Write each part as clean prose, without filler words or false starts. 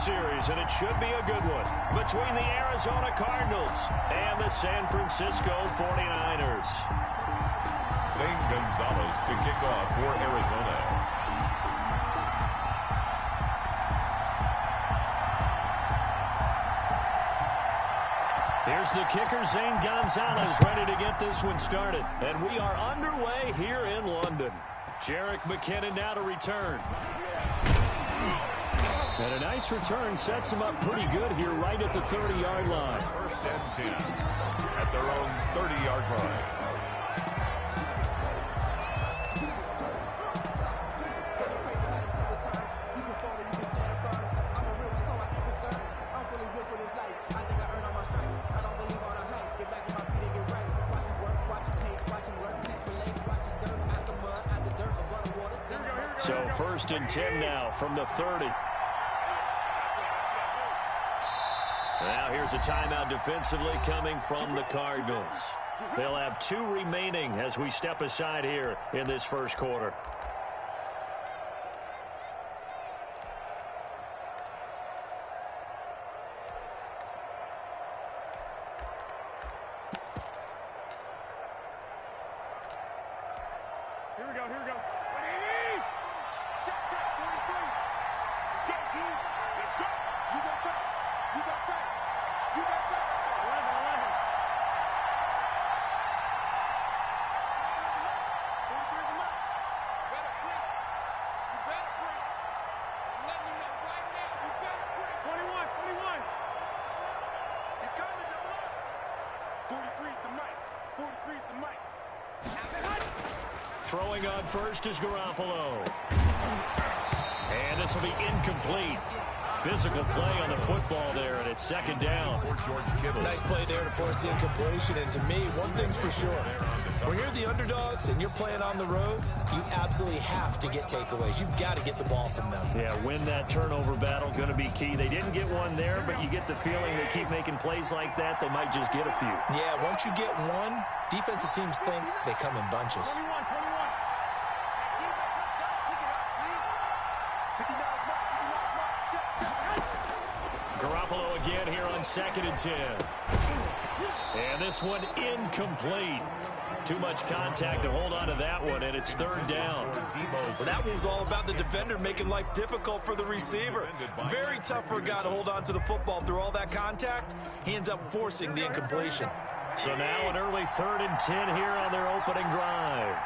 series, and it should be a good one, between the Arizona Cardinals and the San Francisco 49ers. Zane Gonzalez to kick off for Arizona. Here's the kicker, Zane Gonzalez, ready to get this one started. And we are underway here in London. Jerick McKinnon now to return. And a nice return sets him up pretty good here right at the 30-yard line. First and 10 at their own 30-yard line. So first and 10 now from the 30. Now here's a timeout defensively coming from the Cardinals. They'll have 2 remaining as we step aside here in this first quarter. Here we go. Check, 43. Let's go, Keith. Let's go. You got time. 11. 43 is enough. Better print. You better print. I'm letting you know right now. You better print. 21. He's coming, double up. 43 is the mic. 43 is the mic. Throwing on first is Garoppolo. And this will be incomplete. Physical play on the football there, and it's second down. Nice play there to force the incompletion. And to me, one thing's for sure. When you're the underdogs and you're playing on the road, you absolutely have to get takeaways. You've got to get the ball from them. Yeah, win that turnover battle, going to be key. They didn't get one there, but you get the feeling they keep making plays like that, they might just get a few. Yeah, once you get one, defensive teams think they come in bunches. 21. Garoppolo again here on second and 10. And this one incomplete. Too much contact to hold on to that one, and it's third down. Well, that one was all about the defender making life difficult for the receiver. Very tough for a guy to hold on to the football through all that contact. He ends up forcing the incompletion. So now an early third and 10 here on their opening drive.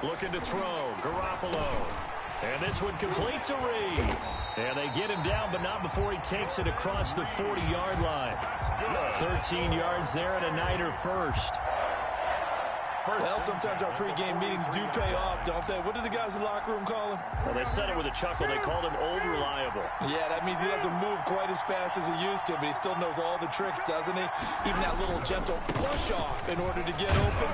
Looking to throw, Garoppolo. And this one complete to Reed. And they get him down, but not before he takes it across the 40-yard line. 13 yards there and a Niner first. Well, sometimes our pregame meetings do pay off, don't they? What do the guys in the locker room call him? Well, they said it with a chuckle. They called him Old Reliable. Yeah, that means he doesn't move quite as fast as he used to, but he still knows all the tricks, doesn't he? Even that little gentle push-off in order to get open.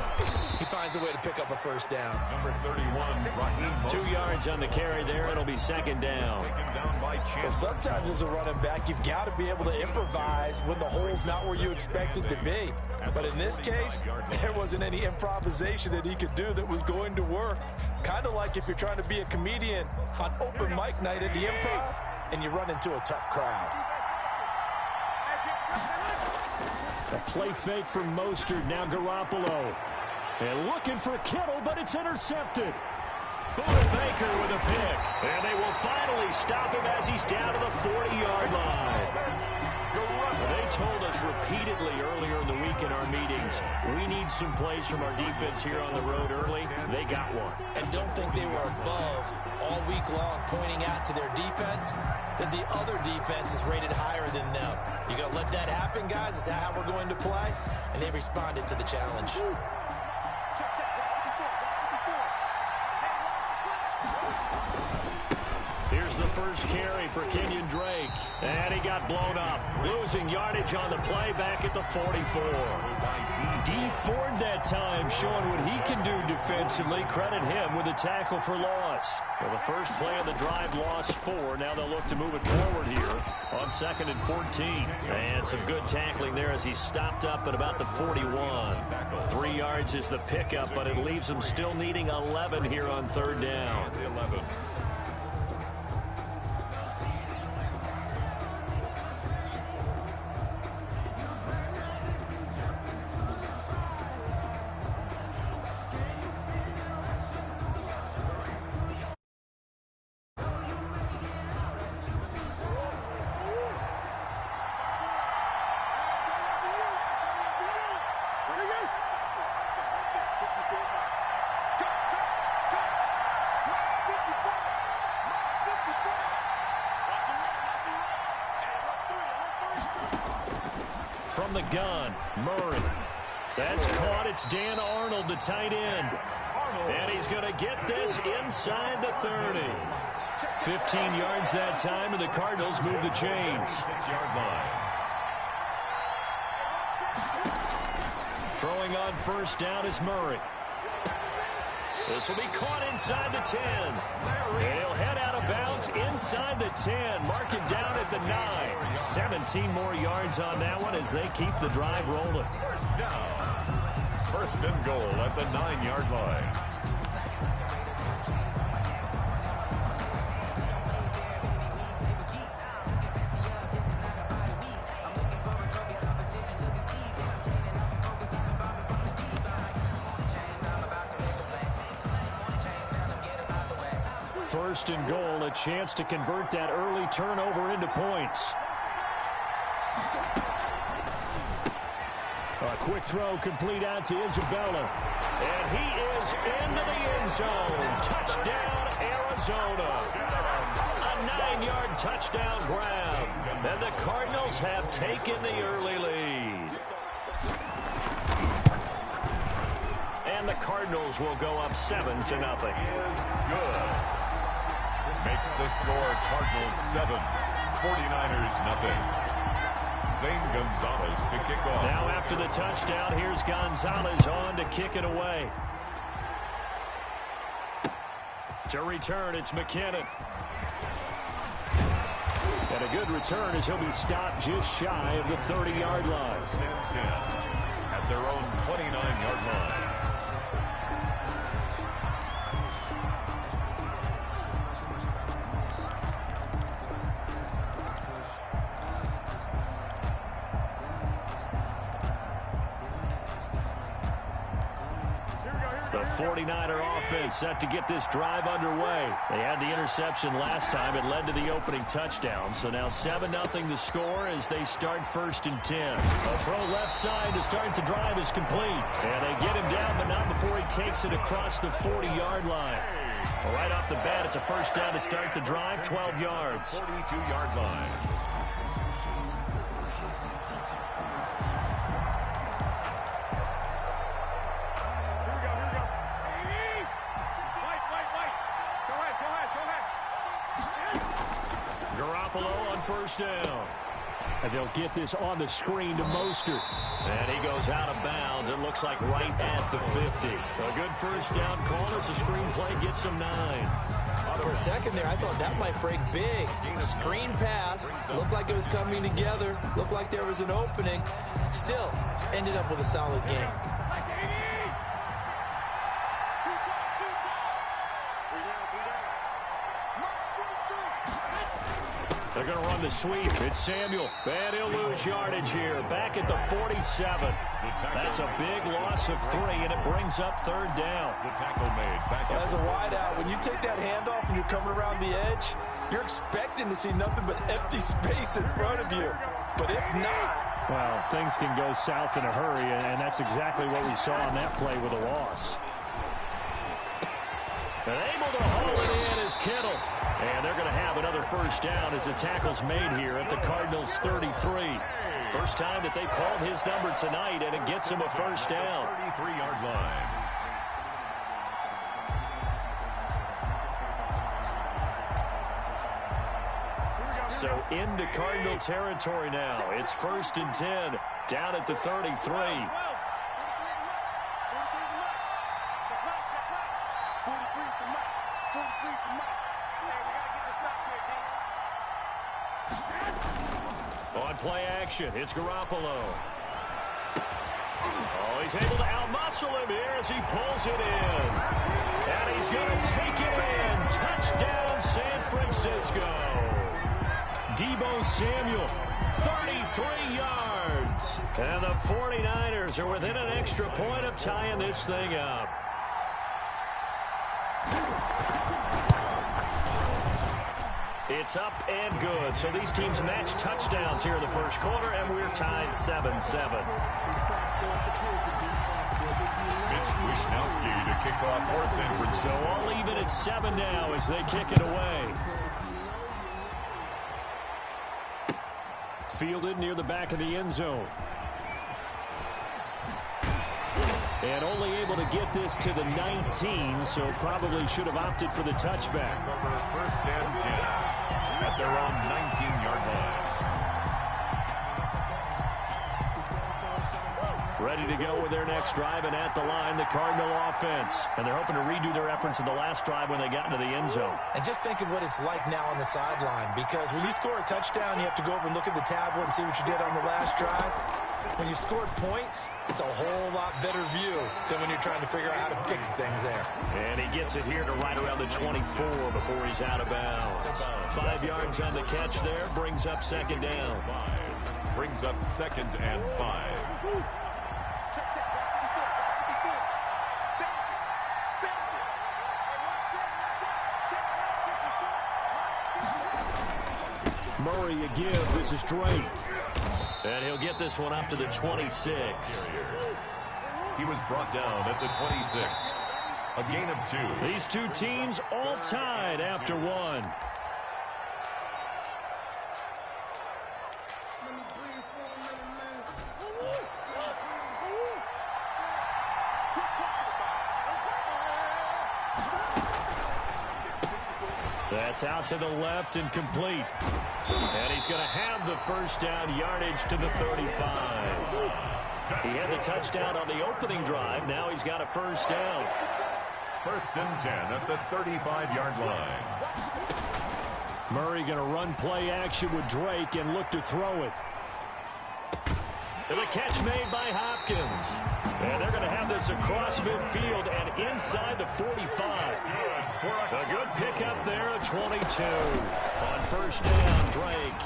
He finds a way to pick up a first down. Number 31, Raheem Mostert. 2 yards on the carry there. It'll be second down. Taken down by Well, sometimes as a running back, you've got to be able to improvise when the hole's not where you expect it to be. But in this case, there wasn't any improvisation that he could do that was going to work. Kind of like if you're trying to be a comedian on open mic night at the Improv and you run into a tough crowd. A play fake from Mostert. Now Garoppolo. And looking for Kittle, but it's intercepted. Budda Baker with a pick. And they will finally stop him as he's down to the 40-yard line. They told us repeatedly earlier in the week in our meetings, we need some plays from our defense here on the road early. They got one. And don't think they were above all week long pointing out to their defense that the other defense is rated higher than them. You going to let that happen, guys? Is that how we're going to play? And they responded to the challenge. Here's the first carry for Kenyon Drake. And he got blown up. Losing yardage on the play back at the 44. Dee Ford that time showing what he can do defensively. Credit him with a tackle for loss. Well, the first play of the drive lost 4. Now they'll look to move it forward here on on 2nd and 14. And some good tackling there as he stopped up at about the 41. 3 yards is the pickup, but it leaves him still needing 11 here on 3rd down. 11. From the gun, Murray. That's caught. It's Dan Arnold, the tight end. And he's going to get this inside the 30. 15 yards that time, and the Cardinals move the chains. 6-yard line. Throwing on 1st down is Murray. This will be caught inside the 10. And he'll head out of bounds inside the 10. Mark it down at the 9. 17 more yards on that one as they keep the drive rolling. 1st down. 1st and goal at the 9-yard line. First and goal, a chance to convert that early turnover into points. A quick throw complete out to Isabella. And he is into the end zone. Touchdown, Arizona. A 9-yard touchdown grab. And the Cardinals have taken the early lead. And the Cardinals will go up 7-0. Good. Makes the score Cardinals 7, 49ers nothing. Zane Gonzalez to kick off. Now after the touchdown, here's Gonzalez on to kick it away. To return, it's McKinnon. And a good return as he'll be stopped just shy of the 30-yard line. 1st and 10 at their own 29-yard line. The 49er offense set to get this drive underway. They had the interception last time. It led to the opening touchdown. So now 7-0 the score as they start 1st and 10. A throw left side to start the drive is complete. And they get him down, but not before he takes it across the 40-yard line. Right off the bat, it's a 1st down to start the drive, 12 yards. 42-yard line. Garoppolo on 1st down. And they'll get this on the screen to Mostert. And he goes out of bounds. It looks like right at the 50. A good 1st down call as the screenplay gets him 9. For a second there, I thought that might break big. Screen pass. Looked like it was coming together. Looked like there was an opening. Still, ended up with a solid game. They're going to run the sweep. It's Samuel. And he'll lose yardage here. Back at the 47. That's a big loss of 3, and it brings up 3rd down. The tackle made. Back As a wideout, when you take that handoff and you're coming around the edge, you're expecting to see nothing but empty space in front of you. But if not... Well, things can go south in a hurry, and that's exactly what we saw on that play with a loss. And able to haul it in is Kittle. And they're going to have another 1st down as the tackle's made here at the Cardinals' 33. First time that they called his number tonight, and it gets him a 1st down. 33-yard line. So into Cardinal territory now. It's 1st and 10, down at the 33. On play action, it's Garoppolo. Oh, he's able to outmuscle him here as he pulls it in. And he's going to take it in. Touchdown, San Francisco. Deebo Samuel, 33 yards. And the 49ers are within an extra point of tying this thing up. It's up and good. So these teams match touchdowns here in the first quarter, and we're tied 7-7. Mitch Wishnowsky to kick off for San Francisco. So all even at 7 now as they kick it away. Fielded near the back of the end zone. And only able to get this to the 19, so probably should have opted for the touchback. First and 10 at their own 19-yard line. Ready to go with their next drive, and at the line, the Cardinal offense. And they're hoping to redo their efforts in the last drive when they got into the end zone. And just think of what it's like now on the sideline, because when you score a touchdown, you have to go over and look at the tablet and see what you did on the last drive. When you scored points, it's a whole lot better view than when you're trying to figure out how to fix things there. And he gets it here to right around the 24 before he's out of bounds. 5 yards on the catch there, brings up second down. Brings up 2nd and 5. Murray a give. This is Drake. And he'll get this one up to the 26. He was brought down at the 26. A gain of 2. These two teams all tied after one. That's out to the left and complete. And he's going to have the first down, yardage to the 35. He had the touchdown on the opening drive. Now he's got a first down. 1st and 10 at the 35-yard line. Murray going to run play action with Drake and look to throw it. And the catch made by Hopkins. And they're going to have this across midfield and inside the 45. A good pickup there at 22. On first down, Drake.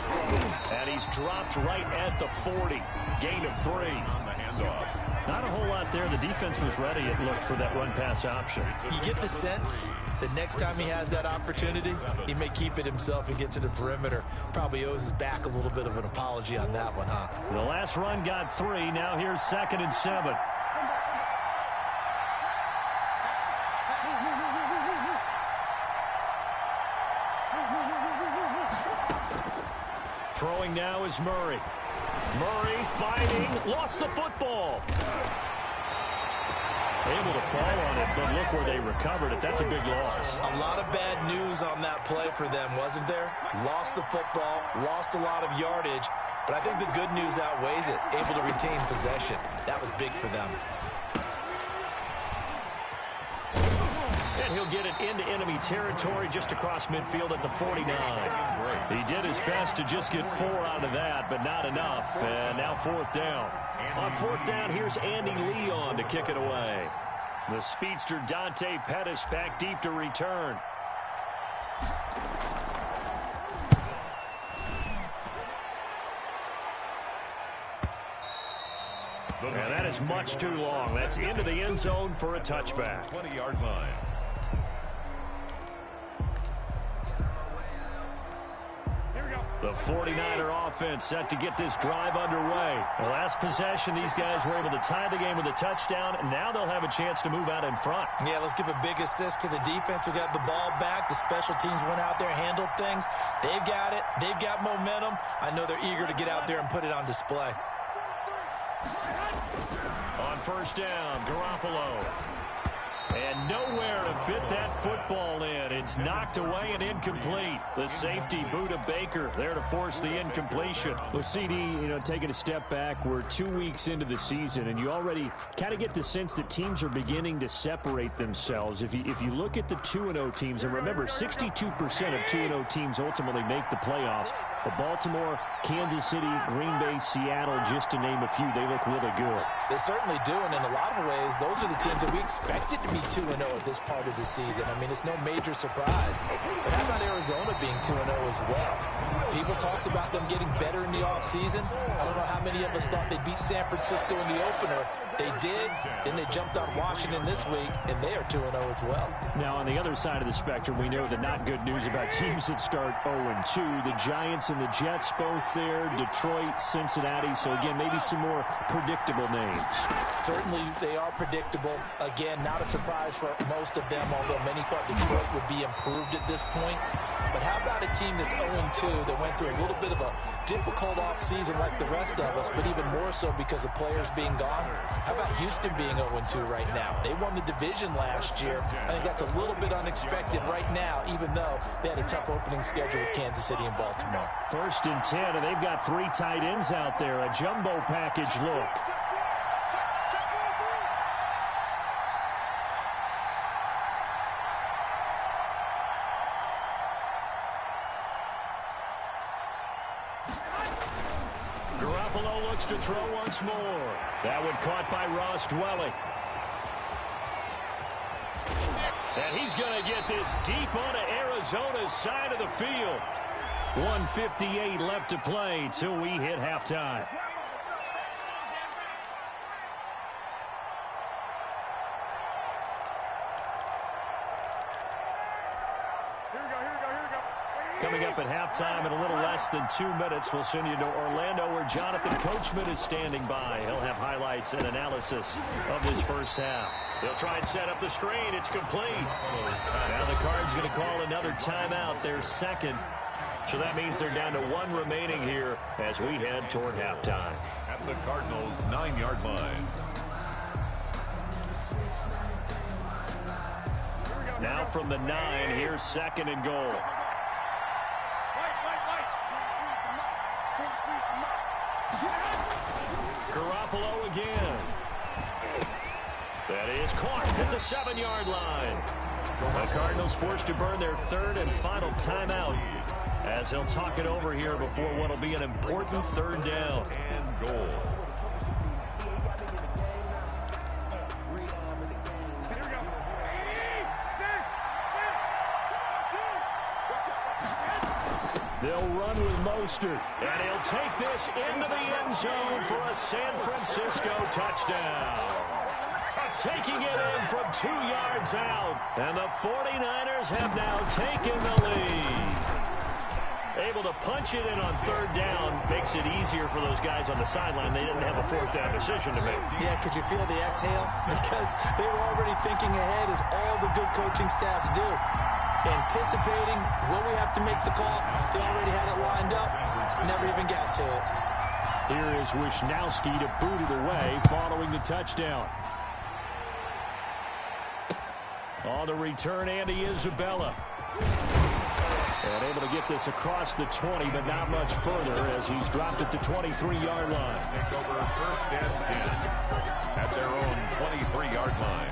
And he's dropped right at the 40. Gain of 3. On the handoff. Not a whole lot there. The defense was ready, it looked, for that run-pass option. You get the sense that next time he has that opportunity, he may keep it himself and get to the perimeter. Probably owes his back a little bit of an apology on that one, huh? The last run got 3. Now here's 2nd and 7. Throwing now is Murray. Murray fighting, lost the football. Able to fall on it, but look where they recovered it. That's a big loss. A lot of bad news on that play for them, wasn't there? Lost the football, lost a lot of yardage, but I think the good news outweighs it. Able to retain possession. That was big for them. And he'll get it into enemy territory just across midfield at the 49. He did his best to just get 4 out of that, but not enough. And now 4th down. On 4th down, here's Andy Leon to kick it away. The speedster Dante Pettis back deep to return. And that is much too long. That's into the end zone for a touchback. 20-yard line. The 49er offense set to get this drive underway. The last possession, these guys were able to tie the game with a touchdown, and now they'll have a chance to move out in front. Yeah, let's give a big assist to the defense who got the ball back. The special teams went out there, handled things. They've got it. They've got momentum. I know they're eager to get out there and put it on display. On first down, Garoppolo. And nowhere to fit that football in. It's knocked away and incomplete. The safety, Budda Baker, there to force the incompletion. Well, CD, taking a step back, we're 2 weeks into the season, and you already kind of get the sense that teams are beginning to separate themselves. If you look at the 2-0 teams, and remember, 62% of 2-0 teams ultimately make the playoffs. But Baltimore, Kansas City, Green Bay, Seattle, just to name a few, they look really good. They certainly do, and in a lot of ways, those are the teams that we expected to be 2-0 at this part of the season. I mean, it's no major surprise. But how about Arizona being 2-0 as well? People talked about them getting better in the offseason. I don't know how many of us thought they'd beat San Francisco in the opener. They did. Then they jumped on Washington this week, and they are 2-0 as well. Now, on the other side of the spectrum, we know the not good news about teams that start 0-2. The Giants and the Jets both there, Detroit, Cincinnati. So, again, maybe some more predictable names. Certainly they are predictable. Again, not a surprise for most of them, although many thought Detroit would be improved at this point. But how about a team that's 0-2 that went through a little bit of a difficult offseason like the rest of us, but even more so because of players being gone? How about Houston being 0-2 right now? They won the division last year. I think that's a little bit unexpected right now, even though they had a tough opening schedule with Kansas City and Baltimore. 1st and 10, and they've got 3 tight ends out there. A jumbo package look. Garoppolo looks to throw once more. That one caught by Ross Dwelling. And he's going to get this deep onto Arizona's side of the field. 1:58 left to play till we hit halftime. Coming up at halftime in a little less than 2 minutes, we'll send you to Orlando where Jonathan Coachman is standing by. He'll have highlights and analysis of this first half. They'll try and set up the screen. It's complete. Now the Cards going to call another timeout, their second. So that means they're down to 1 remaining here as we head toward halftime. At the Cardinals' 9-yard line. Now from the 9, here's 2nd and goal. Garoppolo again. That is caught at the 7-yard line. The Cardinals forced to burn their 3rd and final timeout as they'll talk it over here before what will be an important 3rd down. And goal. They'll run with Mostert, and he'll take this into the end zone for a San Francisco touchdown. Taking it in from 2 yards out, and the 49ers have now taken the lead. Able to punch it in on 3rd down makes it easier for those guys on the sideline. They didn't have a 4th down decision to make. Yeah, could you feel the exhale? Because they were already thinking ahead, as all the good coaching staffs do. Anticipating, will we have to make the call? They already had it lined up. Never even got to it. Here is Wisnowski to boot it away following the touchdown. On the return, Andy Isabella. And able to get this across the 20, but not much further as he's dropped at the 23-yard line. Take over 1st and 10 at their own 23-yard line.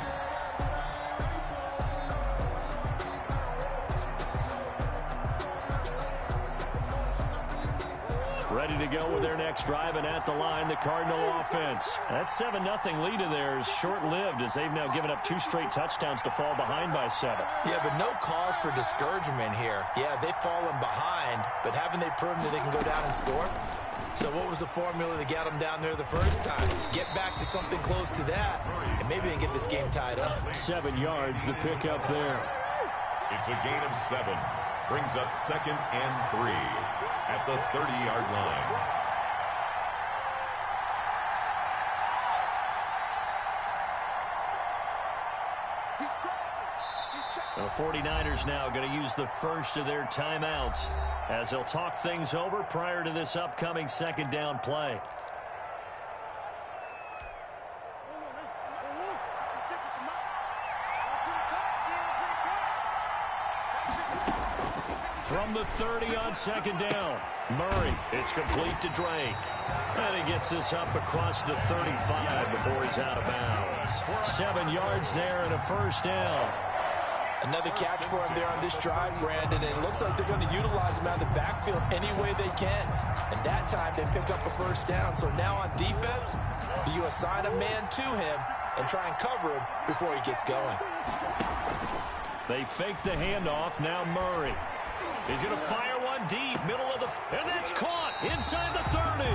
Ready to go with their next drive, and at the line, the Cardinal offense. That 7-0 lead of theirs short-lived as they've now given up 2 straight touchdowns to fall behind by 7. Yeah, but no cause for discouragement here. Yeah, they've fallen behind, but haven't they proven that they can go down and score? So what was the formula to get them down there the first time? Get back to something close to that, and maybe they can get this game tied up. 7 yards, the pickup there. It's a gain of 7. Brings up 2nd and 3 at the 30-yard line. The 49ers now going to use the first of their timeouts as they'll talk things over prior to this upcoming 2nd down play. From the 30 on 2nd down, Murray, it's complete to Drake. And he gets this up across the 35 before he's out of bounds. 7 yards there and a 1st down. Another catch for him there on this drive, Brandon. It looks like they're going to utilize him out of the backfield any way they can. And that time they pick up a first down. So now on defense, do you assign a man to him and try and cover him before he gets going? They fake the handoff. Now Murray. He's going to fire one deep, middle of the... And that's caught inside the 30.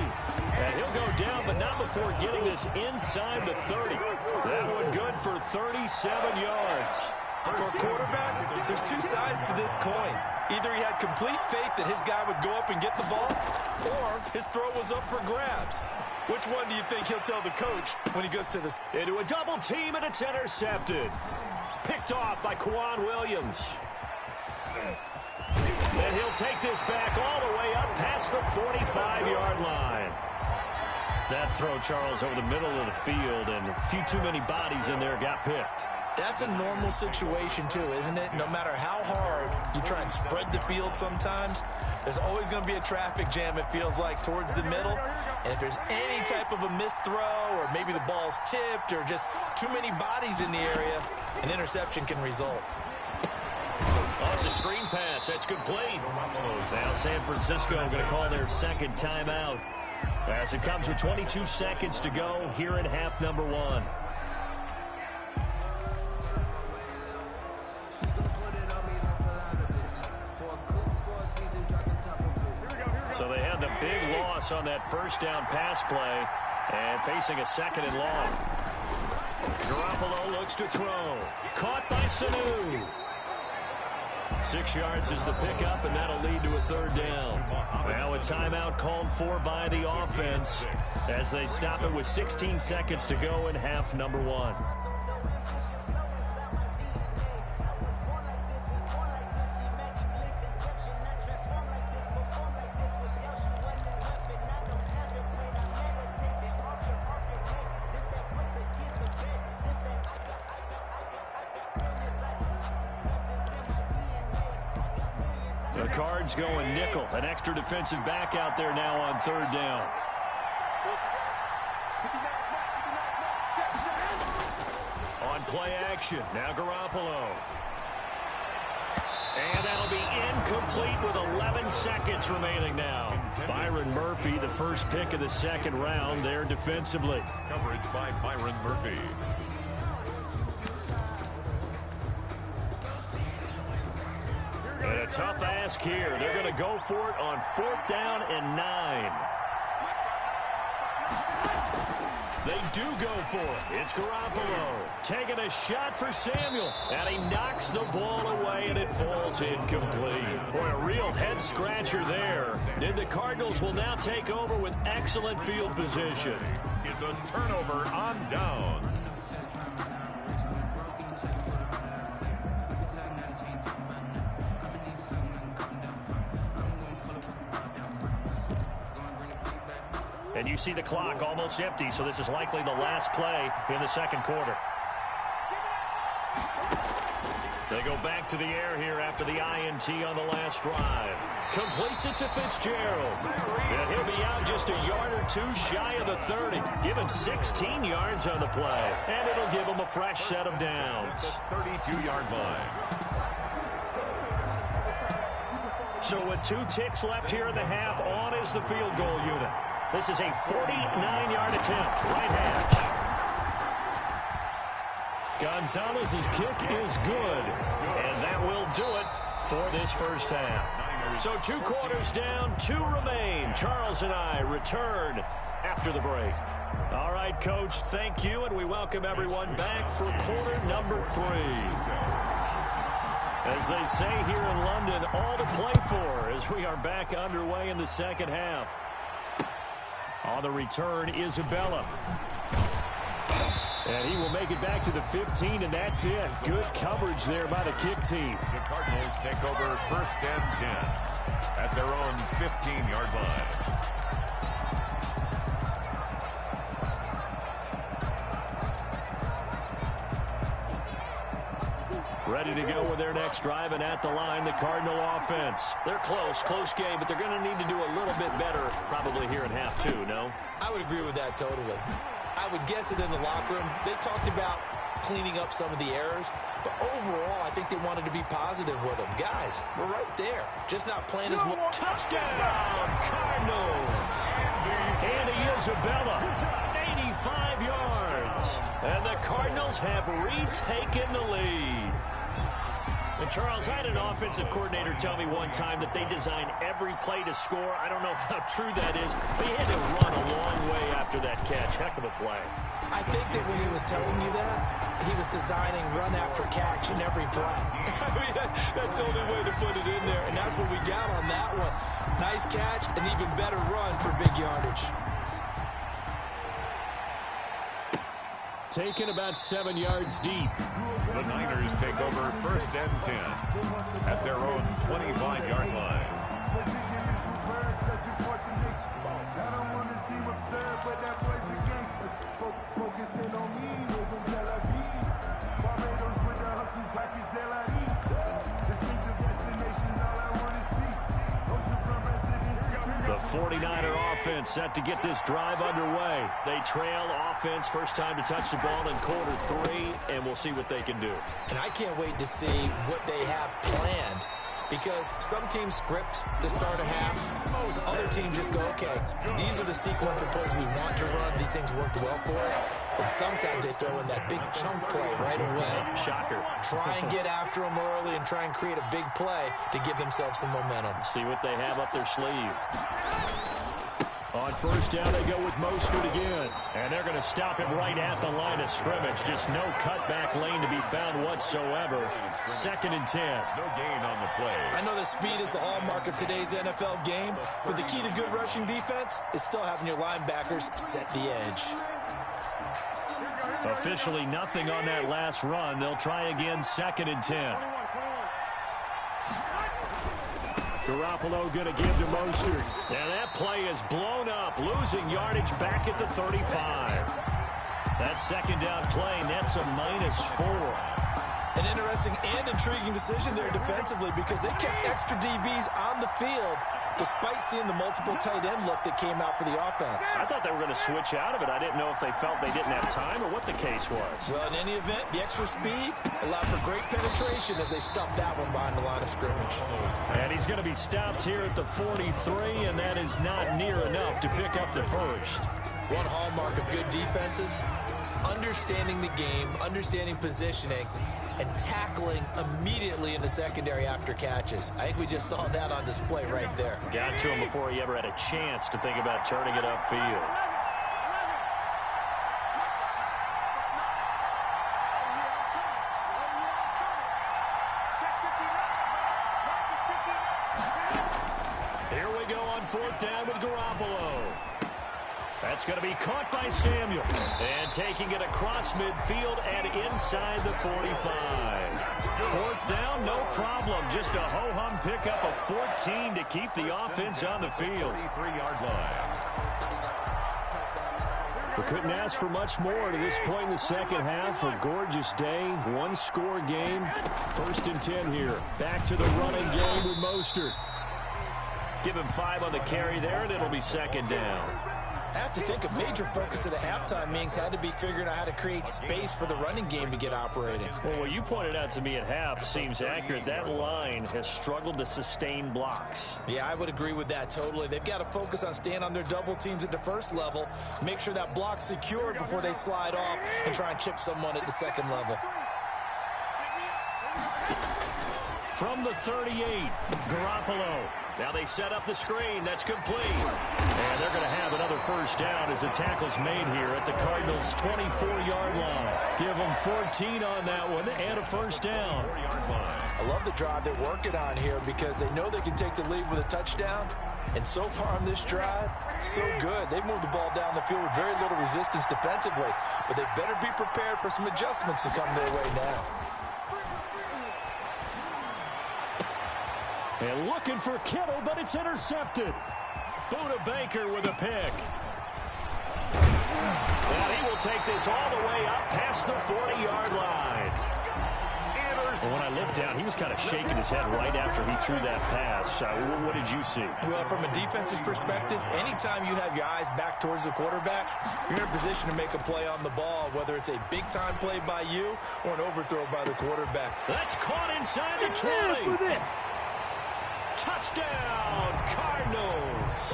And he'll go down, but not before getting this inside the 30. That one good for 37 yards. For a quarterback, there's two sides to this coin. Either he had complete faith that his guy would go up and get the ball, or his throw was up for grabs. Which one do you think he'll tell the coach when he goes to the... Into a double team, and it's intercepted. Picked off by Kwan Williams. And he'll take this back all the way up past the 45-yard line. That throw, Charles, over the middle of the field, and a few too many bodies in there got picked. That's a normal situation, too, isn't it? No matter how hard you try and spread the field sometimes, there's always going to be a traffic jam, it feels like, towards the middle. And if there's any type of a missed throw, or maybe the ball's tipped, or just too many bodies in the area, an interception can result. Oh, it's a screen pass. That's complete. Now San Francisco going to call their second timeout as it comes with 22 seconds to go here in half number one. So they had the big loss on that first down pass play and facing a second and long. Garoppolo looks to throw. Caught by Sanu. 6 yards is the pickup, and that'll lead to a third down. Now a timeout called for by the offense as they stop it with 16 seconds to go in half number one. The Cards going nickel. An extra defensive back out there now on third down. On play action. Now Garoppolo. And that'll be incomplete with 11 seconds remaining now. Byron Murphy, the first pick of the second round there defensively. Coverage by Byron Murphy. And a tough ask here. They're going to go for it on 4th down and 9. They do go for it. It's Garoppolo taking a shot for Samuel. And he knocks the ball away, and it falls incomplete. Boy, a real head-scratcher there. And the Cardinals will now take over with excellent field position. It's a turnover on down. And you see the clock almost empty, so this is likely the last play in the second quarter. They go back to the air here after the INT on the last drive. Completes it to Fitzgerald. And he'll be out just a yard or two shy of the 30. Give him 16 yards on the play. And it'll give him a fresh set of downs. 32-yard line. So with 2 ticks left here in the half, on is the field goal unit. This is a 49-yard attempt. Right hash. Gonzalez's kick is good. And that will do it for this first half. So 2 quarters down, 2 remain. Charles and I return after the break. All right, Coach, thank you, and we welcome everyone back for quarter number 3. As they say here in London, all to play for as we are back underway in the second half. On the return, Isabella. And he will make it back to the 15, and that's it. Good coverage there by the kick team. The Cardinals take over 1st and 10 at their own 15-yard line. Ready to go with their next drive, and at the line, the Cardinal offense. They're close game, but they're going to need to do a little bit better probably here in half 2, no? I would agree with that totally. I would guess it in the locker room. They talked about cleaning up some of the errors. But overall, I think they wanted to be positive with him. Guys, we're right there. Just not playing as well. Touchdown, Cardinals. Andy Isabella, 85 yards. And the Cardinals have retaken the lead. And Charles, I had an offensive coordinator tell me one time that they design every play to score. I don't know how true that is, but he had to run a long way after that catch. Heck of a play. I think that when he was telling you that, he was designing run after catch in every play. I mean, that's the only way to put it in there, and that's what we got on that one. Nice catch, an even better run for big yardage. Taken about 7 yards deep. The Niners take over 1st and 10 at their own 25-yard line. The 49er offense set to get this drive underway. They trail offense, first time to touch the ball in Q3, and we'll see what they can do. And I can't wait to see what they have planned, because some teams script to start a half. Other teams just go, okay, these are the sequence of plays we want to run. These things worked well for us. And sometimes they throw in that big chunk play right away. Shocker. Try and get after them early and try and create a big play to give themselves some momentum. See what they have up their sleeve. On first down, they go with Mostert again. And they're going to stop him right at the line of scrimmage. Just no cutback lane to be found whatsoever. 2nd and 10. No gain on the play. I know that speed is the hallmark of today's NFL game, but the key to good rushing defense is still having your linebackers set the edge. Officially nothing on that last run. They'll try again, 2nd and 10. Garoppolo going to give to Mostert. And that play is blown up, losing yardage back at the 35. That 2nd down play nets a -4. An interesting and intriguing decision there defensively, because they kept extra DBs on the field despite seeing the multiple tight end look that came out for the offense. I thought they were going to switch out of it. I didn't know if they felt they didn't have time or what the case was. Well, in any event, the extra speed allowed for great penetration as they stuffed that one behind the line of scrimmage. And he's going to be stopped here at the 43, and that is not near enough to pick up the first. One hallmark of good defenses is understanding the game, understanding positioning, and tackling immediately in the secondary after catches. I think we just saw that on display right there. Got to him before he ever had a chance to think about turning it upfield. Here we go on 4th down with Garoppolo. That's going to be caught by Samuel. And taking it across midfield and inside the 45. 4th down, no problem. Just a ho-hum pickup of 14 to keep the offense on the field. 33-yard line. We couldn't ask for much more to this point in the second half. A gorgeous day, one-score game. 1st and 10 here. Back to the running game with Mostert. Give him 5 on the carry there, and it'll be 2nd down. I have to think a major focus of the halftime meetings had to be figuring out how to create space for the running game to get operating. Well, what you pointed out to me at half seems accurate. That line has struggled to sustain blocks. Yeah, I would agree with that totally. They've got to focus on staying on their double teams at the first level, make sure that block's secured before they slide off and try and chip someone at the second level. From the 38, Garoppolo. Now they set up the screen. That's complete. And they're going to have another first down as the tackle's made here at the Cardinals' 24-yard line. Give them 14 on that one and a first down. I love the drive they're working on here because they know they can take the lead with a touchdown. And so far on this drive, so good. They've moved the ball down the field with very little resistance defensively. But they better be prepared for some adjustments to come their way now. And looking for Kittle, but it's intercepted. Buda Baker with a pick. And he will take this all the way up past the 40-yard line. And when I looked down, he was kind of shaking his head right after he threw that pass. What did you see? Well, from a defense's perspective, anytime you have your eyes back towards the quarterback, you're in a position to make a play on the ball, whether it's a big-time play by you or an overthrow by the quarterback. That's caught inside the 20. Touchdown, Cardinals.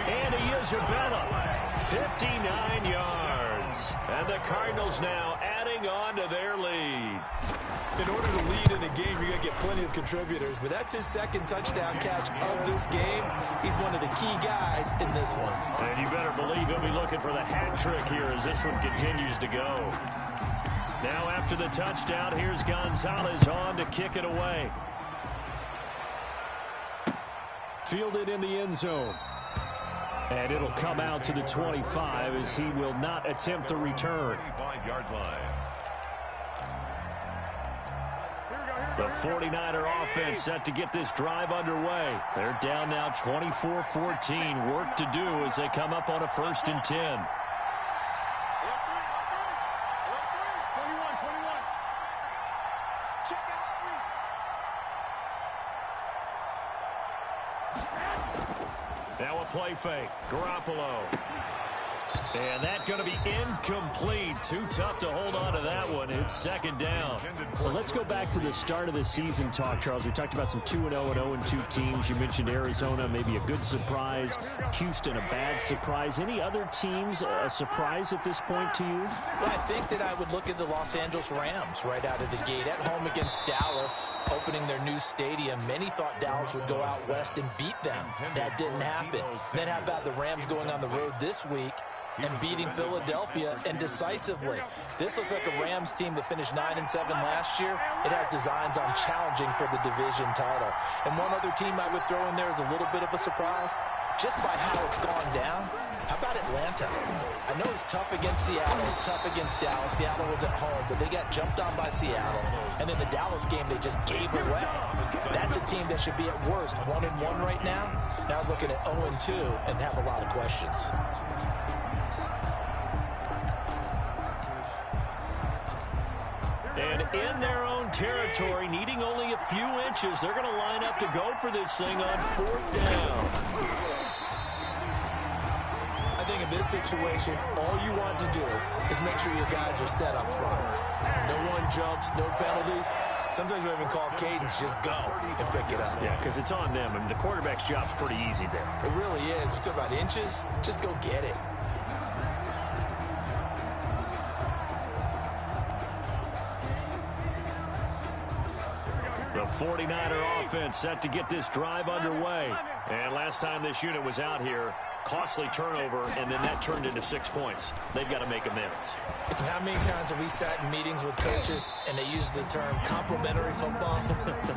Andy Isabella, 59 yards. And the Cardinals now adding on to their lead. In order to lead in a game, you're going to get plenty of contributors, but that's his second touchdown catch of this game. He's one of the key guys in this one. And you better believe he'll be looking for the hat trick here as this one continues to go. Now after the touchdown, here's Gonzalez on to kick it away. Fielded in the end zone. And it'll come out to the 25 as he will not attempt to return. 25-yard line. The 49er offense set to get this drive underway. They're down now 24-14. Work to do as they come up on a 1st and 10. Now a play fake. Garoppolo. And that's going to be incomplete. Too tough to hold on to that one. It's 2nd down. Well, let's go back to the start of the season talk, Charles. We talked about some 2-0 and 0-2 teams. You mentioned Arizona, maybe a good surprise. Houston, a bad surprise. Any other teams a surprise at this point to you? Well, I think that I would look at the Los Angeles Rams right out of the gate. At home against Dallas, opening their new stadium. Many thought Dallas would go out west and beat them. That didn't happen. Then how about the Rams going on the road this week and beating Philadelphia, and decisively? This looks like a Rams team that finished 9-7 last year. It has designs on challenging for the division title. And one other team I would throw in there is a little bit of a surprise, just by how it's gone down. How about Atlanta? I know it's tough against Seattle, tough against Dallas. Seattle was at home, but they got jumped on by Seattle. And then the Dallas game, they just gave away. That's a team that should be at worst 1-1 right now. Now looking at 0-2 and have a lot of questions. And in their own territory, needing only a few inches, they're going to line up to go for this thing on 4th down. I think in this situation, all you want to do is make sure your guys are set up front. No one jumps, no penalties. Sometimes we even call cadence, just go and pick it up. Yeah, because it's on them. I mean, the quarterback's job's pretty easy there. It really is. You talk about inches, just go get it. The 49er offense set to get this drive underway. And last time this unit was out here, costly turnover, and then that turned into 6 points. They've got to make amends. How many times have we sat in meetings with coaches and they use the term complementary football?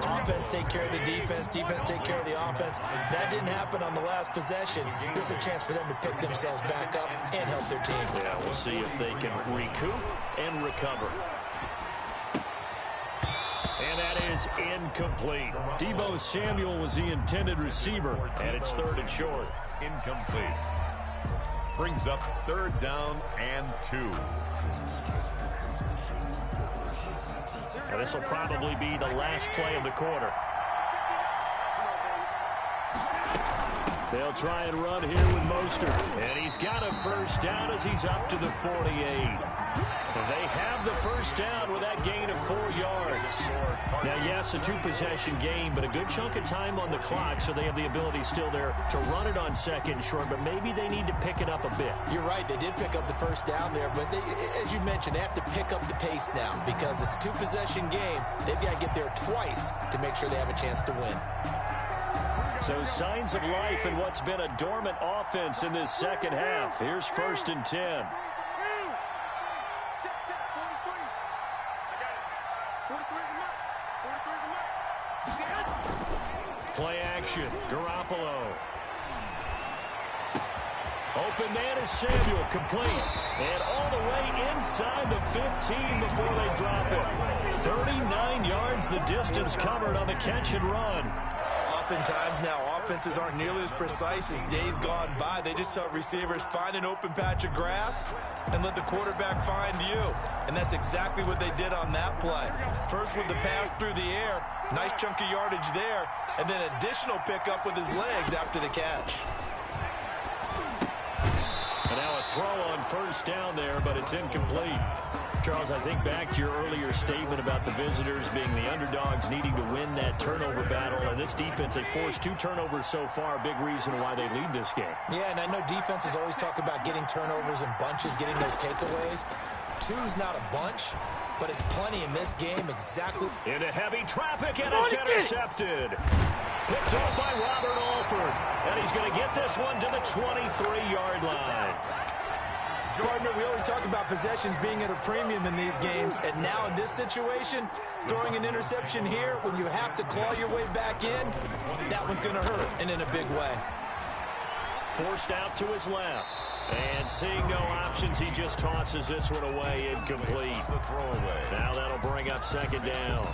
Offense take care of the defense, defense take care of the offense. That didn't happen on the last possession. This is a chance for them to pick themselves back up and help their team. Yeah, we'll see if they can recoup and recover. And that is incomplete. Deebo Samuel was the intended receiver, and it's 3rd and short. Incomplete. Brings up 3rd down and 2. Now this will probably be the last play of the quarter. They'll try and run here with Mostert. And he's got a 1st down as he's up to the 48. They have the 1st down with that gain of 4 yards. Now, yes, a 2-possession game, but a good chunk of time on the clock, so they have the ability still there to run it on 2nd and short, but maybe they need to pick it up a bit. You're right. They did pick up the 1st down there, but they, as you mentioned, they have to pick up the pace now because it's a 2-possession game. They've got to get there twice to make sure they have a chance to win. So signs of life in what's been a dormant offense in this 2nd half. Here's 1st and 10. Play action. Garoppolo. Open man is Samuel, complete. And all the way inside the 15 before they drop it. 39 yards the distance covered on the catch and run. Oftentimes now offenses aren't nearly as precise as days gone by. They just tell receivers, find an open patch of grass and let the quarterback find you. And that's exactly what they did on that play. First with the pass through the air, nice chunk of yardage there, and then additional pickup with his legs after the catch. And now a throw on first down there, but it's incomplete. Charles, I think back to your earlier statement about the visitors being the underdogs needing to win that turnover battle. And this defense, they forced 2 turnovers so far, a big reason why they lead this game. Yeah, and I know defenses always talk about getting turnovers in bunches, getting those takeaways. 2's not a bunch, but it's plenty in this game exactly. Into heavy traffic, and it's intercepted. Picked off by Robert Alford. And he's going to get this one to the 23-yard line. Partner, we always talk about possessions being at a premium in these games, and now in this situation, throwing an interception here when you have to claw your way back in, that one's going to hurt, and in a big way. Forced out to his left. And seeing no options, he just tosses this one away, incomplete. Now that'll bring up second down.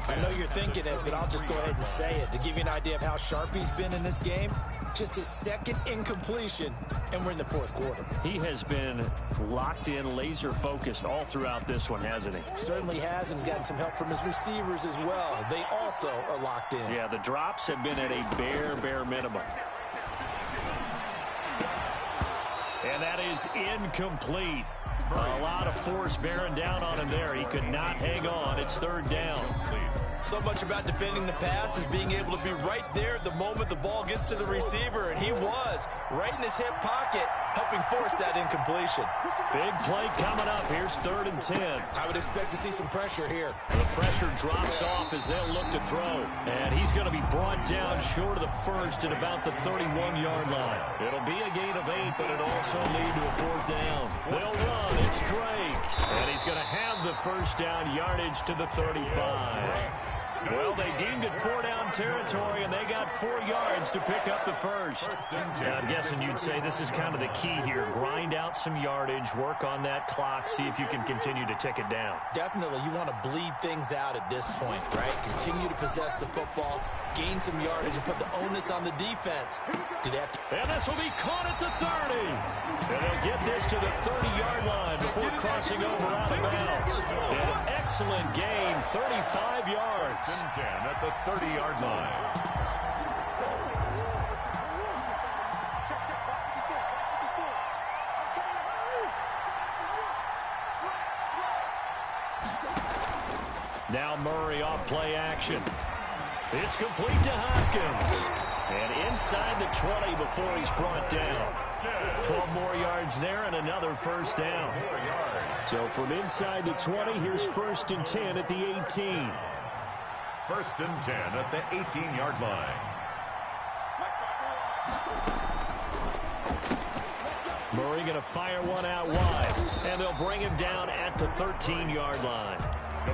I know you're thinking it, but I'll just go ahead and say it. To give you an idea of how sharp he's been in this game, just his second incompletion, and we're in the fourth quarter. He has been locked in, laser-focused all throughout this one, hasn't he? Certainly has, and he's gotten some help from his receivers as well. They also are locked in. Yeah, the drops have been at a bare minimum. And that is incomplete. A lot of force bearing down on him there. He could not hang on. It's third down. So much about defending the pass is being able to be right there at the moment the ball gets to the receiver, and he was right in his hip pocket, helping force that incompletion. Big play coming up. Here's 3rd and 10. I would expect to see some pressure here. The pressure drops off as they'll look to throw. And he's going to be brought down short of the first at about the 31-yard line. It'll be a gain of 8, but it'll also lead to a 4th down. They'll run. It's Drake. And he's going to have the first down yardage to the 35. Well, they deemed it 4-down territory, and they got 4 yards to pick up the first. Now, I'm guessing you'd say this is kind of the key here. Grind out some yardage, work on that clock, see if you can continue to tick it down. Definitely. You want to bleed things out at this point, right? Continue to possess the football, gain some yardage, and put the onus on the defense. Do they have to... And this will be caught at the 30. And they'll get this to the 30-yard line before crossing over out of bounds. An excellent gain, 35 yards. 10 at the 30-yard line. Now Murray off play action. It's complete to Hopkins. And inside the 20 before he's brought down. 12 more yards there and another first down. So from inside the 20, here's 1st and 10 at the 18. 1st and 10 at the 18-yard line. Murray going to fire one out wide. And they'll bring him down at the 13-yard line.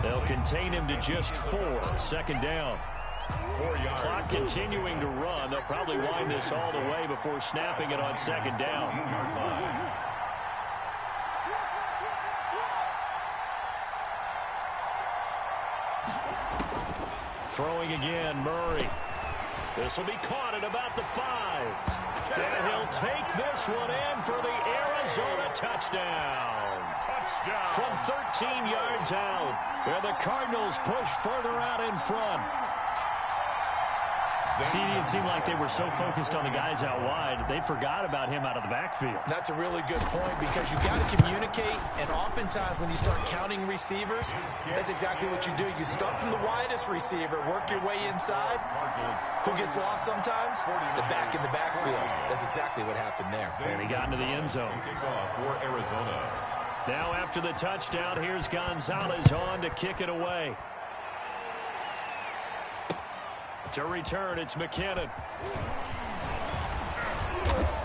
They'll contain him to just 4. 2nd down. 4 yards. Clock continuing to run. They'll probably wind this all the way before snapping it on 2nd down. 18-yard line. Throwing again, Murray. This will be caught at about the 5. And he'll take this one in for the Arizona touchdown. From 13 yards out. Where the Cardinals push further out in front. CD, it seemed like they were so focused on the guys out wide, they forgot about him out of the backfield. That's a really good point because you got to communicate, and oftentimes when you start counting receivers, that's exactly what you do. You start from the widest receiver, work your way inside. Who gets lost sometimes? The back in the backfield. That's exactly what happened there. And he got into the end zone. For Arizona. Now after the touchdown, here's Gonzalez on to kick it away. To return, it's McKinnon.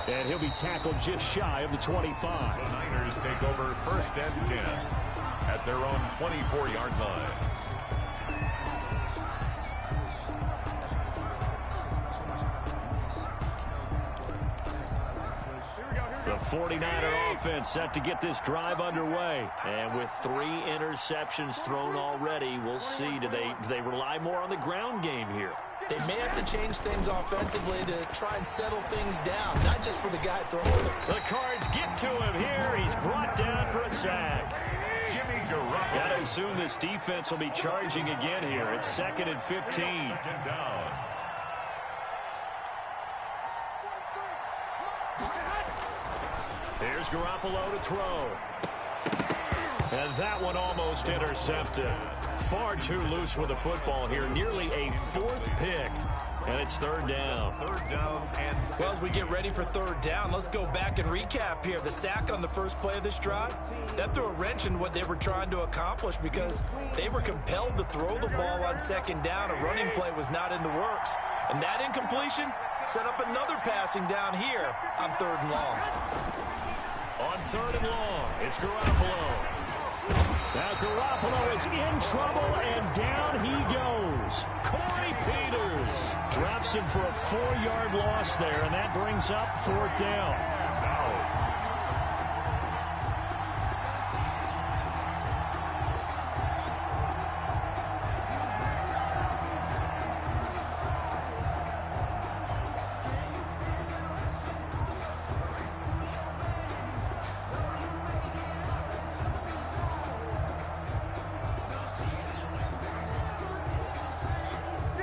And he'll be tackled just shy of the 25. The Niners take over 1st and 10 at their own 24-yard line. The 49er offense set to get this drive underway. And with 3 interceptions thrown already, we'll see. Do they rely more on the ground game here? They may have to change things offensively to try and settle things down, not just for the guy throwing it. The Cards get to him here. He's brought down for a sack. Jimmy Garoppolo. Got to assume this defense will be charging again here. It's 2nd and 15. Second down. Here's Garoppolo to throw. And that one almost intercepted. Far too loose with the football here. Nearly a 4th pick. And it's 3rd down. 3rd down and... Well, as we get ready for 3rd down, let's go back and recap here. The sack on the first play of this drive, that threw a wrench in what they were trying to accomplish because they were compelled to throw the ball on 2nd down. A running play was not in the works. And that incompletion set up another passing down here on 3rd and long. On 3rd and long, it's Garoppolo. Now Garoppolo is in trouble, and down he goes. Corey Peters drops him for a 4-yard loss there, and that brings up 4th down.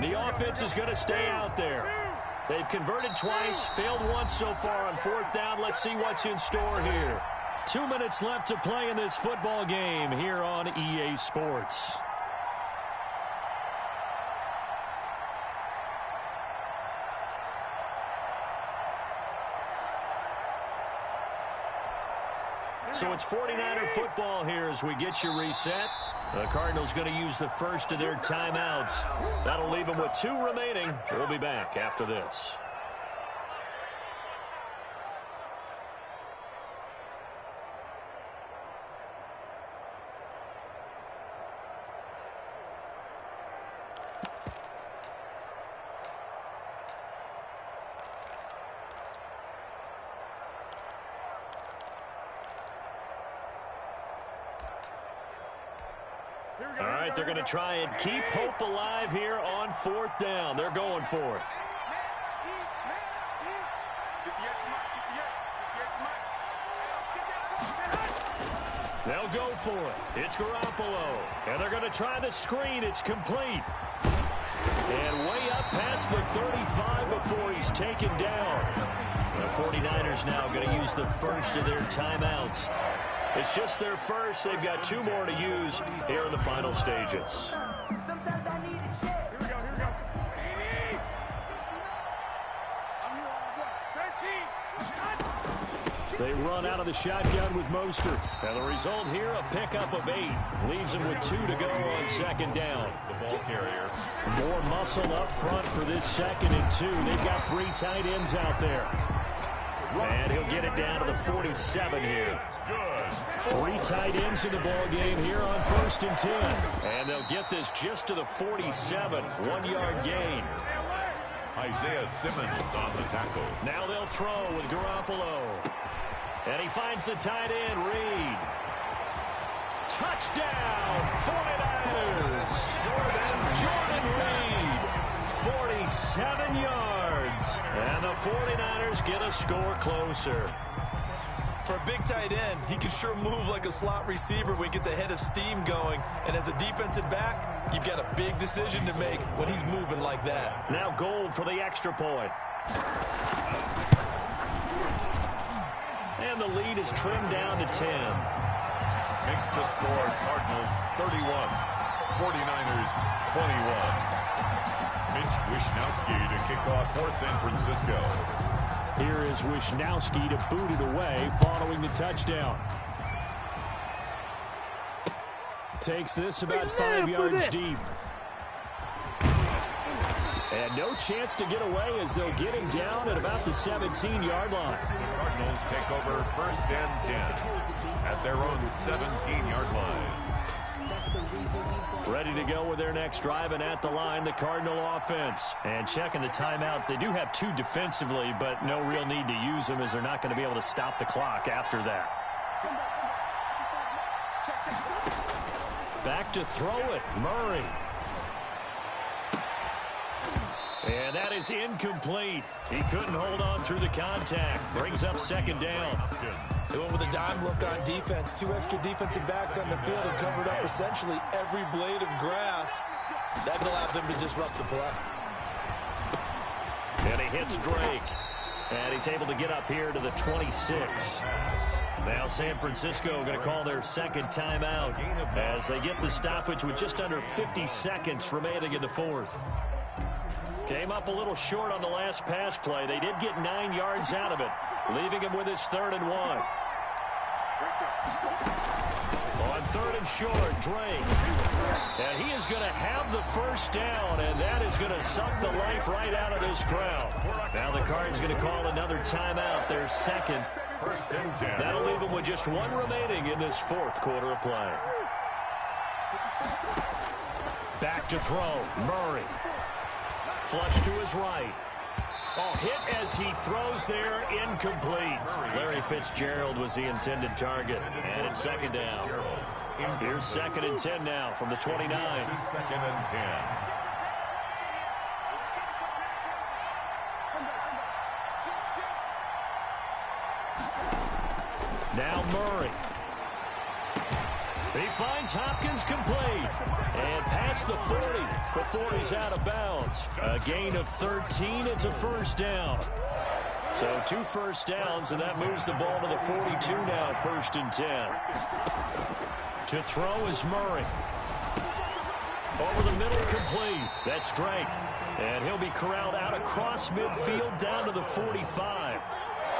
The offense is going to stay out there. They've converted twice, failed once so far on 4th down. Let's see what's in store here. 2 minutes left to play in this football game here on EA Sports. So it's 49er football here as we get you reset. The Cardinals going to use the first of their timeouts. That'll leave them with 2 remaining. We'll be back after this. All right, they're going to try and keep hope alive here on 4th down. They're going for it. They'll go for it. It's Garoppolo. And they're going to try the screen. It's complete. And way up past the 35 before he's taken down. The 49ers now going to use the first of their timeouts. It's just their first. They've got 2 more to use here in the final stages. They run out of the shotgun with Mostert. And the result here, a pickup of 8. Leaves them with 2 to go on 2nd down. The ball carrier. More muscle up front for this 2nd and 2. They've got 3 tight ends out there. And he'll get it down to the 47 here. Good. 3 tight ends in the ball game here on 1st and 10. And they'll get this just to the 47. 1-yard gain. Isaiah Simmons on the tackle. Now they'll throw with Garoppolo. And he finds the tight end, Reed. Touchdown, 49ers. Jordan Reed, 47 yards. And the 49ers get a score closer. For a big tight end, he can sure move like a slot receiver when he gets a head of steam going. And as a defensive back, you've got a big decision to make when he's moving like that. Now Gold for the extra point. And the lead is trimmed down to 10. Makes the score Cardinals 31, 49ers 21. Mitch Wishnowsky to kick off for San Francisco. Here is Wishnowsky to boot it away following the touchdown. Takes this about 5 yards deep. And no chance to get away as they'll get him down at about the 17-yard line. The Cardinals take over 1st and 10 at their own 17-yard line. Ready to go with their next drive, and at the line, the Cardinal offense. And checking the timeouts, they do have 2 defensively, but no real need to use them as they're not going to be able to stop the clock after that. Back to throw it, Murray. And that is incomplete. He couldn't hold on through the contact. Brings up second down. They went with a dime look on defense. 2 extra defensive backs on the field and covered up essentially every blade of grass. That allowed them to disrupt the play. And he hits Drake. And he's able to get up here to the 26. Now San Francisco going to call their second timeout as they get the stoppage with just under 50 seconds remaining in the fourth. Came up a little short on the last pass play. They did get 9 yards out of it, leaving him with his 3rd and 1. On 3rd and short, Drake. And he is going to have the first down, and that is going to suck the life right out of this crowd. Now the Cards going to call another timeout, their second. 1st and 10. That'll leave them with just 1 remaining in this 4th quarter of play. Back to throw, Murray. Flush to his right. Oh, hit as he throws there, incomplete. Larry Fitzgerald was the intended target, and it's 2nd down. Here's 2nd and 10 now from the 29. 2nd and 10. Now Murray. He finds Hopkins complete. And past the 40 before he's out of bounds. A gain of 13. It's a 1st down. So 2 first downs, and that moves the ball to the 42 now, 1st and 10. To throw is Murray. Over the middle, complete. That's Drake. And he'll be corralled out across midfield down to the 45.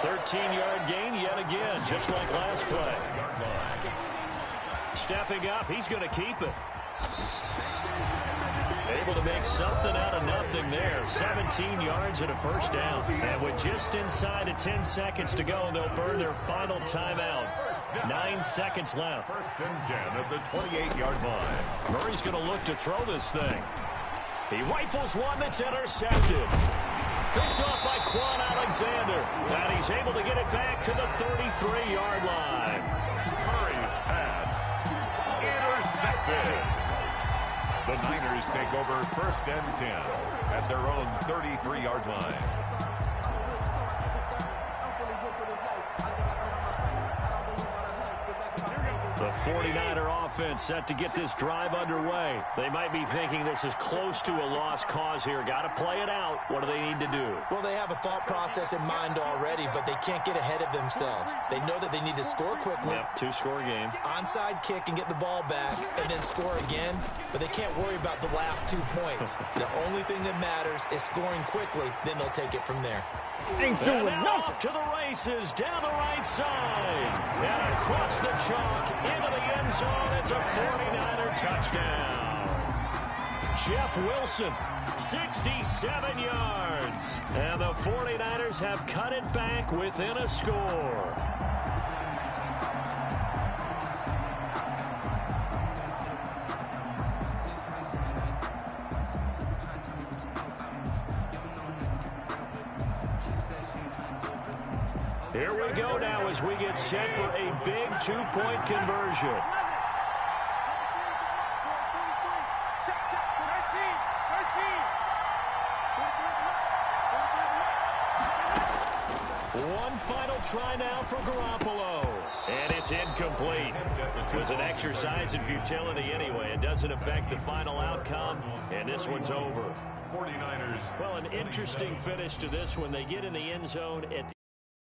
13-yard gain yet again, just like last play. Stepping up, he's going to keep it. Able to make something out of nothing there. 17 yards and a 1st down. And with just inside of 10 seconds to go, they'll burn their final timeout. 9 seconds left. 1st and 10 at the 28-yard line. Murray's going to look to throw this thing. He rifles one that's intercepted. Picked off by Quan Alexander. And he's able to get it back to the 33-yard line. Murray's pass intercepted. The Niners take over 1st and 10 at their own 33-yard line. The 49er offense set to get this drive underway. They might be thinking this is close to a lost cause here. Got to play it out. What do they need to do? Well, they have a thought process in mind already, but they can't get ahead of themselves. They know that they need to score quickly. Yep, 2-score game. Onside kick and get the ball back and then score again, but they can't worry about the last 2 points. The only thing that matters is scoring quickly, then they'll take it from there. Ain't doing nothing. Off to the races, down the right side, and across the chalk, into the end zone. It's a 49er touchdown. Jeff Wilson, 67 yards. And the 49ers have cut it back within a score. Here we go now as we get set for a big 2-point conversion. One final try now for Garoppolo. And it's incomplete. It was an exercise in futility anyway. It doesn't affect the final outcome, and this one's over. 49ers. Well, an interesting finish to this one. They get in the end zone at the